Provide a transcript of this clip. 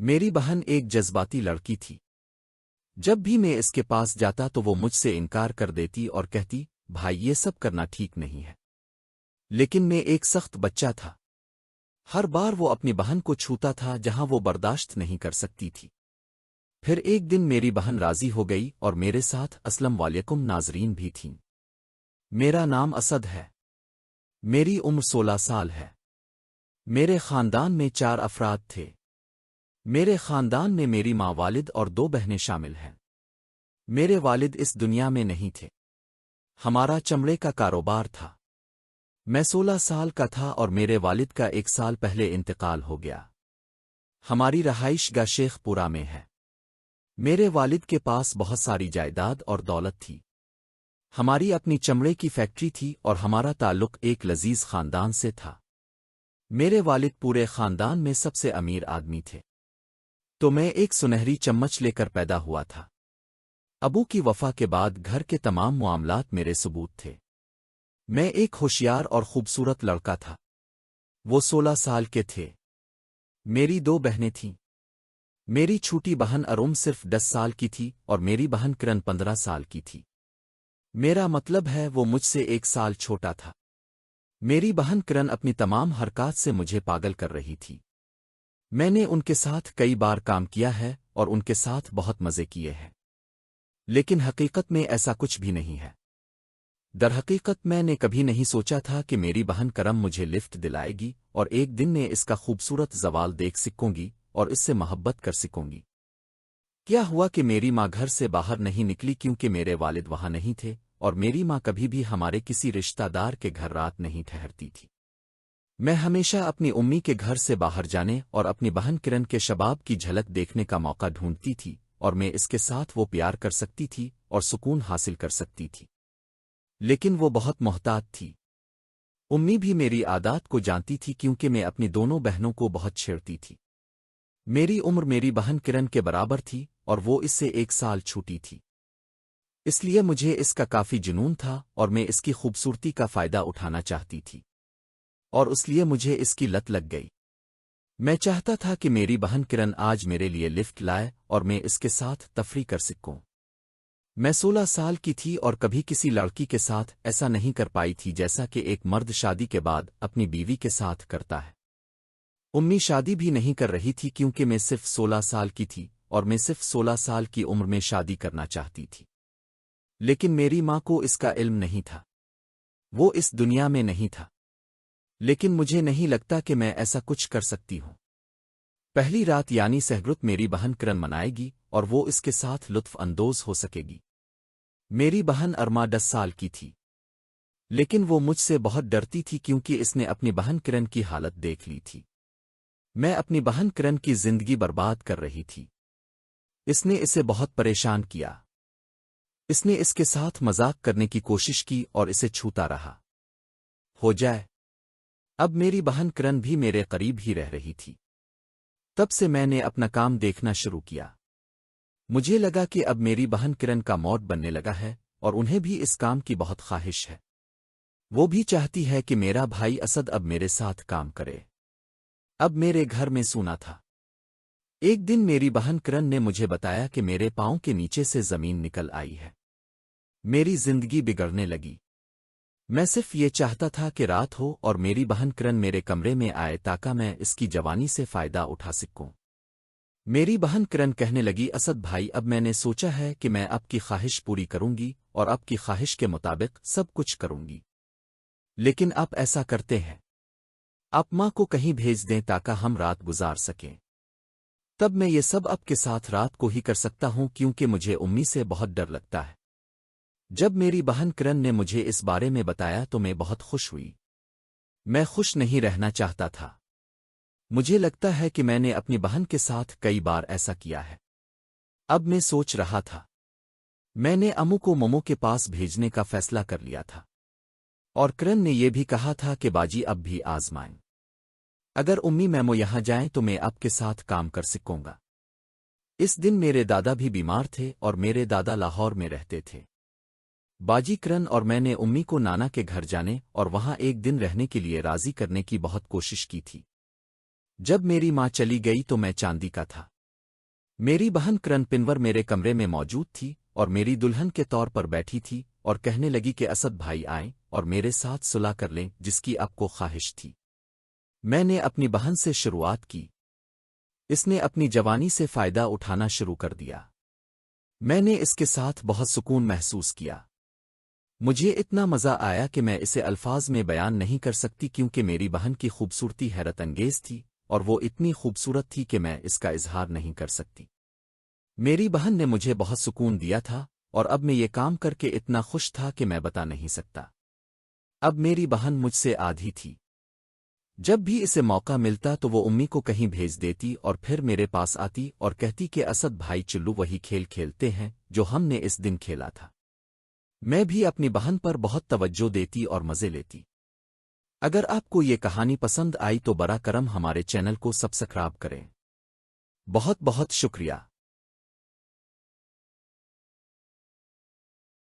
میری بہن ایک جذباتی لڑکی تھی۔ جب بھی میں اس کے پاس جاتا تو وہ مجھ سے انکار کر دیتی اور کہتی، بھائی یہ سب کرنا ٹھیک نہیں ہے۔ لیکن میں ایک سخت بچہ تھا۔ ہر بار وہ اپنی بہن کو چھوتا تھا جہاں وہ برداشت نہیں کر سکتی تھی۔ پھر ایک دن میری بہن راضی ہو گئی اور میرے ساتھ اسلم علیکم ناظرین بھی تھیں۔ میرا نام اسد ہے۔ میری عمر 16 سال ہے۔ میرے خاندان میں 4 افراد تھے۔ میرے خاندان میں میری ماں، والد اور 2 بہنیں شامل ہیں۔ میرے والد اس دنیا میں نہیں تھے۔ ہمارا چمڑے کا کاروبار تھا۔ میں 16 سال کا تھا اور میرے والد کا 1 سال پہلے انتقال ہو گیا۔ ہماری رہائش گاہ شیخ پورہ میں ہے۔ میرے والد کے پاس بہت ساری جائیداد اور دولت تھی۔ ہماری اپنی چمڑے کی فیکٹری تھی اور ہمارا تعلق ایک لذیذ خاندان سے تھا۔ میرے والد پورے خاندان میں سب سے امیر آدمی تھے۔ تو میں ایک سنہری چمچ لے کر پیدا ہوا تھا۔ ابو کی وفا کے بعد گھر کے تمام معاملات میرے ثبوت تھے۔ میں ایک ہوشیار اور خوبصورت لڑکا تھا۔ وہ 16 سال کے تھے۔ میری 2 بہنیں تھیں۔ میری چھوٹی بہن ارم صرف 10 سال کی تھی اور میری بہن کرن 15 سال کی تھی۔ میرا مطلب ہے وہ مجھ سے 1 سال چھوٹا تھا۔ میری بہن کرن اپنی تمام حرکات سے مجھے پاگل کر رہی تھی۔ میں نے ان کے ساتھ کئی بار کام کیا ہے اور ان کے ساتھ بہت مزے کیے ہیں، لیکن حقیقت میں ایسا کچھ بھی نہیں ہے۔ در حقیقت میں نے کبھی نہیں سوچا تھا کہ میری بہن کرم مجھے لفٹ دلائے گی اور ایک دن میں اس کا خوبصورت زوال دیکھ سکوں گی اور اس سے محبت کر سکوں گی۔ کیا ہوا کہ میری ماں گھر سے باہر نہیں نکلی کیونکہ میرے والد وہاں نہیں تھے، اور میری ماں کبھی بھی ہمارے کسی رشتہ دار کے گھر رات نہیں ٹھہرتی تھی۔ میں ہمیشہ اپنی امی کے گھر سے باہر جانے اور اپنی بہن کرن کے شباب کی جھلک دیکھنے کا موقع ڈھونڈتی تھی، اور میں اس کے ساتھ وہ پیار کر سکتی تھی اور سکون حاصل کر سکتی تھی۔ لیکن وہ بہت محتاط تھی۔ امی بھی میری عادات کو جانتی تھی کیونکہ میں اپنی دونوں بہنوں کو بہت چھیڑتی تھی۔ میری عمر میری بہن کرن کے برابر تھی اور وہ اس سے 1 سال چھوٹی تھی۔ اس لیے مجھے اس کا کافی جنون تھا اور میں اس کی خوبصورتی کا فائدہ اٹھانا چاہتی تھی، اور اس لیے مجھے اس کی لت لگ گئی۔ میں چاہتا تھا کہ میری بہن کرن آج میرے لیے لفٹ لائے اور میں اس کے ساتھ تفریح کر سکوں۔ میں 16 سال کی تھی اور کبھی کسی لڑکی کے ساتھ ایسا نہیں کر پائی تھی جیسا کہ ایک مرد شادی کے بعد اپنی بیوی کے ساتھ کرتا ہے۔ امی شادی بھی نہیں کر رہی تھی کیونکہ میں صرف 16 سال کی تھی اور میں صرف 16 سال کی عمر میں شادی کرنا چاہتی تھی۔ لیکن میری ماں کو اس کا علم نہیں تھا۔ وہ اس دنیا میں نہیں تھا۔ لیکن مجھے نہیں لگتا کہ میں ایسا کچھ کر سکتی ہوں۔ پہلی رات یعنی سہرت میری بہن کرن منائے گی اور وہ اس کے ساتھ لطف اندوز ہو سکے گی۔ میری بہن ارما 10 سال کی تھی، لیکن وہ مجھ سے بہت ڈرتی تھی کیونکہ اس نے اپنی بہن کرن کی حالت دیکھ لی تھی۔ میں اپنی بہن کرن کی زندگی برباد کر رہی تھی۔ اس نے اسے بہت پریشان کیا۔ اس نے اس کے ساتھ مذاق کرنے کی کوشش کی اور اسے چھوتا رہا۔ ہو جائے اب میری بہن کرن بھی میرے قریب ہی رہ رہی تھی۔ تب سے میں نے اپنا کام دیکھنا شروع کیا۔ مجھے لگا کہ اب میری بہن کرن کا موڈ بننے لگا ہے اور انہیں بھی اس کام کی بہت خواہش ہے۔ وہ بھی چاہتی ہے کہ میرا بھائی اسد اب میرے ساتھ کام کرے۔ اب میرے گھر میں سونا تھا۔ ایک دن میری بہن کرن نے مجھے بتایا کہ میرے پاؤں کے نیچے سے زمین نکل آئی ہے۔ میری زندگی بگڑنے لگی۔ میں صرف یہ چاہتا تھا کہ رات ہو اور میری بہن کرن میرے کمرے میں آئے تاکہ میں اس کی جوانی سے فائدہ اٹھا سکوں۔ میری بہن کرن کہنے لگی، اسد بھائی اب میں نے سوچا ہے کہ میں آپ کی خواہش پوری کروں گی اور آپ کی خواہش کے مطابق سب کچھ کروں گی۔ لیکن آپ ایسا کرتے ہیں، آپ ماں کو کہیں بھیج دیں تاکہ ہم رات گزار سکیں۔ تب میں یہ سب آپ کے ساتھ رات کو ہی کر سکتا ہوں کیونکہ مجھے امی سے بہت ڈر لگتا ہے۔ جب میری بہن کرن نے مجھے اس بارے میں بتایا تو میں بہت خوش ہوئی۔ میں خوش نہیں رہنا چاہتا تھا۔ مجھے لگتا ہے کہ میں نے اپنی بہن کے ساتھ کئی بار ایسا کیا ہے۔ اب میں سوچ رہا تھا، میں نے امو کو ممو کے پاس بھیجنے کا فیصلہ کر لیا تھا، اور کرن نے یہ بھی کہا تھا کہ باجی اب بھی آزمائیں۔ اگر امی میمو یہاں جائیں تو میں آپ کے ساتھ کام کر سکوں گا۔ اس دن میرے دادا بھی بیمار تھے اور میرے دادا لاہور میں رہتے تھے۔ باجی کرن اور میں نے امی کو نانا کے گھر جانے اور وہاں ایک دن رہنے کے لیے راضی کرنے کی بہت کوشش کی تھی۔ جب میری ماں چلی گئی تو میں چاندی کا تھا۔ میری بہن کرن پنور میرے کمرے میں موجود تھی اور میری دلہن کے طور پر بیٹھی تھی اور کہنے لگی کہ اسد بھائی آئیں اور میرے ساتھ صلح کر لیں جس کی آپ کو خواہش تھی۔ میں نے اپنی بہن سے شروعات کی۔ اس نے اپنی جوانی سے فائدہ اٹھانا شروع کر دیا۔ میں نے اس کے ساتھ بہت سکون محسوس کیا۔ مجھے اتنا مزہ آیا کہ میں اسے الفاظ میں بیان نہیں کر سکتی کیونکہ میری بہن کی خوبصورتی حیرت انگیز تھی اور وہ اتنی خوبصورت تھی کہ میں اس کا اظہار نہیں کر سکتی۔ میری بہن نے مجھے بہت سکون دیا تھا اور اب میں یہ کام کر کے اتنا خوش تھا کہ میں بتا نہیں سکتا۔ اب میری بہن مجھ سے آدھی تھی۔ جب بھی اسے موقع ملتا تو وہ امی کو کہیں بھیج دیتی اور پھر میرے پاس آتی اور کہتی کہ اسد بھائی چلو وہی کھیل کھیلتے ہیں جو ہم نے اس دن کھیلا تھا۔ میں بھی اپنی بہن پر بہت توجہ دیتی اور مزے لیتی۔ اگر آپ کو یہ کہانی پسند آئی تو برا کرم ہمارے چینل کو سبسکرائب کریں۔ بہت بہت شکریہ۔